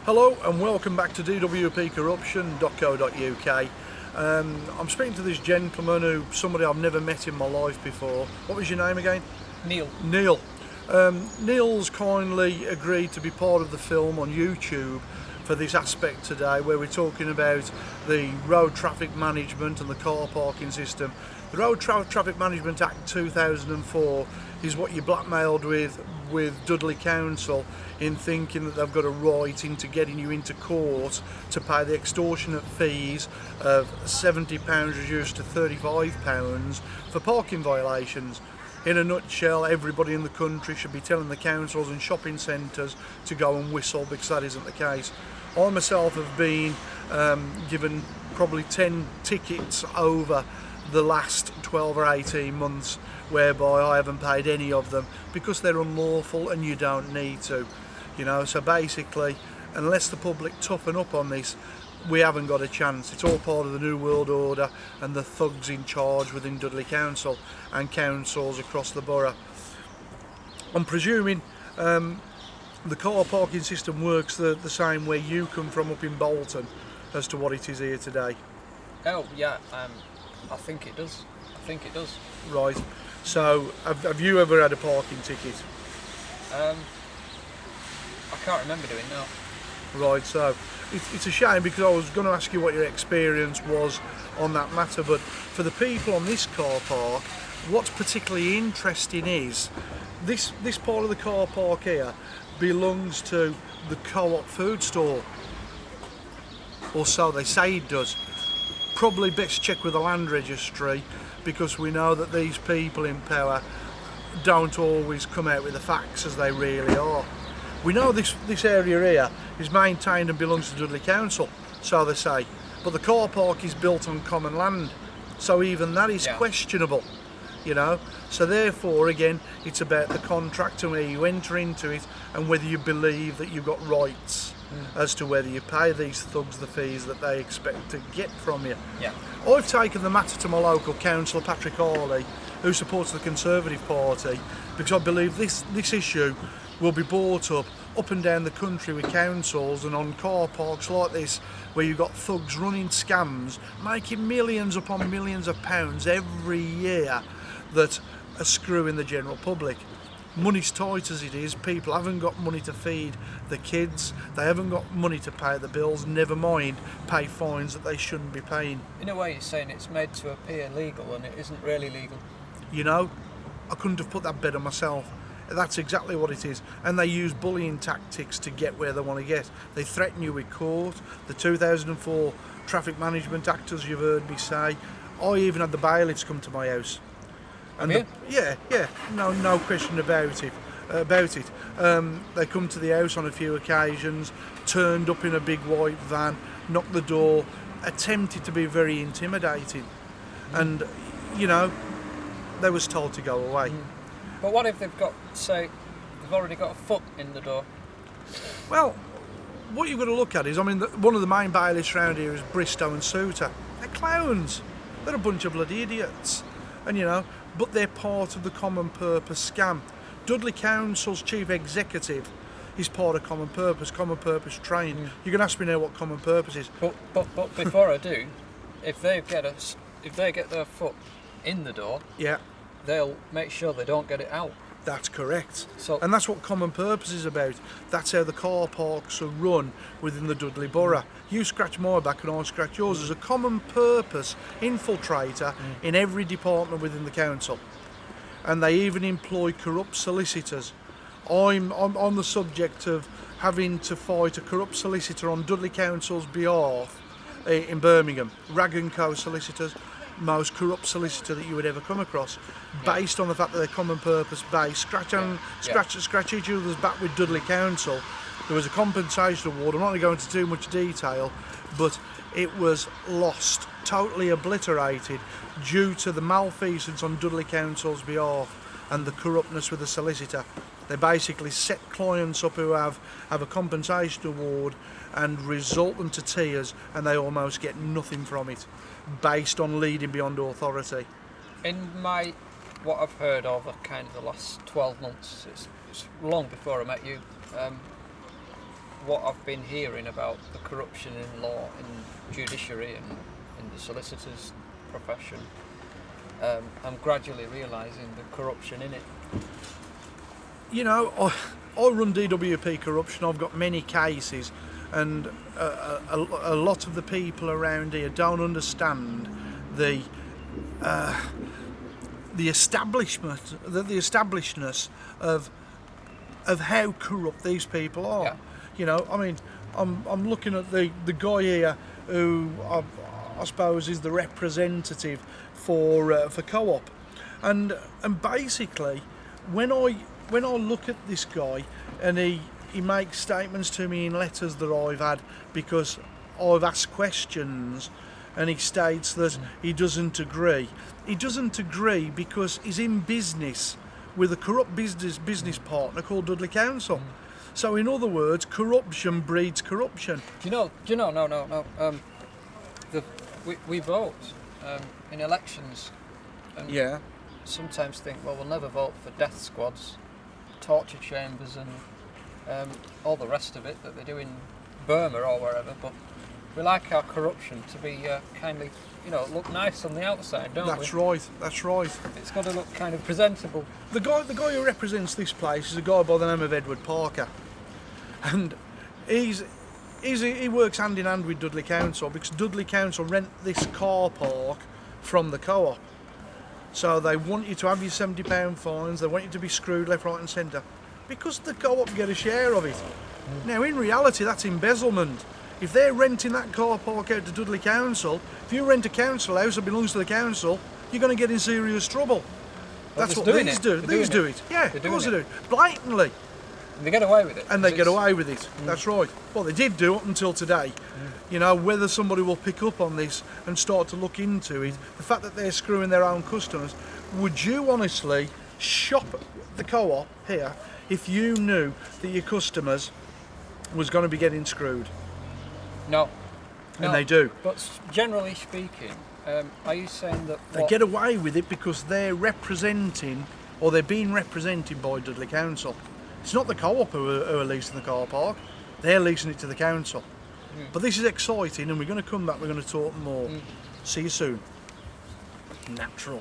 Hello and welcome back to dwpcorruption.co.uk. I'm speaking to this gentleman somebody I've never met in my life before. What was your name again? Neil. Neil. Neil's kindly agreed to be part of the film on YouTube for this aspect today, where we're talking about the road traffic management and the car parking system. The Road Traffic Management Act 2004 is what you're blackmailed with Dudley Council in thinking that they've got a right into getting you into court to pay the extortionate fees of £70 reduced to £35 for parking violations. In a nutshell, everybody in the country should be telling the councils and shopping centres to go and whistle, because that isn't the case. I myself have been given probably 10 tickets over the last 12 or 18 months whereby I haven't paid any of them because they're unlawful and you don't need to. So basically, unless the public toughen up on this, we haven't got a chance. It's all part of the New World Order and the thugs in charge within Dudley Council and councils across the borough. I'm presuming the car parking system works the same where you come from up in Bolton as to what it is here today. Oh yeah, I think it does. Right. So have you ever had a parking ticket? I can't remember doing now. Right, so it's a shame, because I was going to ask you what your experience was on that matter, but for the people on this car park, what's particularly interesting is this part of the car park here belongs to the co-op food store, or so they say it does. Probably best check with the land registry, because we know that these people in power don't always come out with the facts as they really are. We know this area here is maintained and belongs to Dudley Council, so they say, but the car park is built on common land, so even that is questionable, So therefore, again, it's about the contract and where you enter into it and whether you believe that you've got rights as to whether you pay these thugs the fees that they expect to get from you. Yeah. I've taken the matter to my local councillor, Patrick Harley, who supports the Conservative Party, because I believe this issue will be brought up and down the country with councils and on car parks like this, where you've got thugs running scams, making millions upon millions of pounds every year that are screwing the general public. Money's tight as it is, people haven't got money to feed the kids, they haven't got money to pay the bills, never mind pay fines that they shouldn't be paying. In a way, you're saying it's made to appear legal and it isn't really legal. I couldn't have put that better myself. That's exactly what it is. And they use bullying tactics to get where they want to get. They threaten you with court. The 2004 Traffic Management Act, as you've heard me say. I even had the bailiffs come to my house. And yeah, no question about it. They come to the house on a few occasions, turned up in a big white van, knocked the door, attempted to be very intimidating, and they was told to go away. But what if they've already got a foot in the door? Well, what you've got to look at is, one of the main bailiffs around here is Bristow and Souter. They're clowns. They're a bunch of bloody idiots, and but they're part of the common purpose scam. Dudley Council's chief executive is part of common purpose trained. You're going to ask me now what common purpose is. But before I do, if they get their foot in the door, they'll make sure they don't get it out. That's correct. And that's what common purpose is about. That's how the car parks are run within the Dudley Borough. You scratch my back and I scratch yours. There's a common purpose infiltrator in every department within the council. And they even employ corrupt solicitors. I'm on the subject of having to fight a corrupt solicitor on Dudley Council's behalf in Birmingham. Rag & Co solicitors, most corrupt solicitor that you would ever come across, based on the fact that they're common purpose based. Scratch each other's back with Dudley Council. There was a compensation award. I'm not going to go into too much detail, but it was lost, totally obliterated, due to the malfeasance on Dudley Council's behalf and the corruptness with the solicitor. They basically set clients up who have a compensation award and result them to tears, and they almost get nothing from it, based on leading beyond authority. In what I've heard over kind of the last 12 months, it's long before I met you, what I've been hearing about the corruption in law, in judiciary, and in the solicitors' profession, I'm gradually realising the corruption in it. You know, I run DWP corruption. I've got many cases, and a lot of the people around here don't understand the establishedness of how corrupt these people are. Yeah. You know, I mean, I'm looking at the guy here who I suppose is the representative for co-op, and basically when I look at this guy and he makes statements to me in letters that I've had because I've asked questions, and he states that he doesn't agree. He doesn't agree because he's in business with a corrupt business partner called Dudley Council. So in other words, corruption breeds corruption. No. We vote in elections, and sometimes think, well, we'll never vote for death squads, torture chambers, and all the rest of it that they do in Burma or wherever. But we like our corruption to be kindly, look nice on the outside, don't we? That's right. That's right. It's got to look kind of presentable. The guy who represents this place is a guy by the name of Edward Parker, and he works hand in hand with Dudley Council because Dudley Council rent this car park from the co-op. So they want you to have your £70 fines. They want you to be screwed left, right, and centre because the co-op get a share of it. Now, in reality, that's embezzlement. If they're renting that car park out to Dudley Council, if you rent a council house that belongs to the council, you're going to get in serious trouble. That's what these do. These do it. Yeah, of course they do. Blatantly. And they get away with it. And they get away with it. That's right. Well, they did do up until today. You know, whether somebody will pick up on this and start to look into it, the fact that they're screwing their own customers, would you honestly shop at the co-op here if you knew that your customers was going to be getting screwed? No. And they do. But generally speaking, are you saying that they get away with it because they're representing, or they're being represented by Dudley Council? It's not the co-op who are leasing the car park, they're leasing it to the council. But this is exciting, and we're going to come back, we're going to talk more. See you soon. Natural.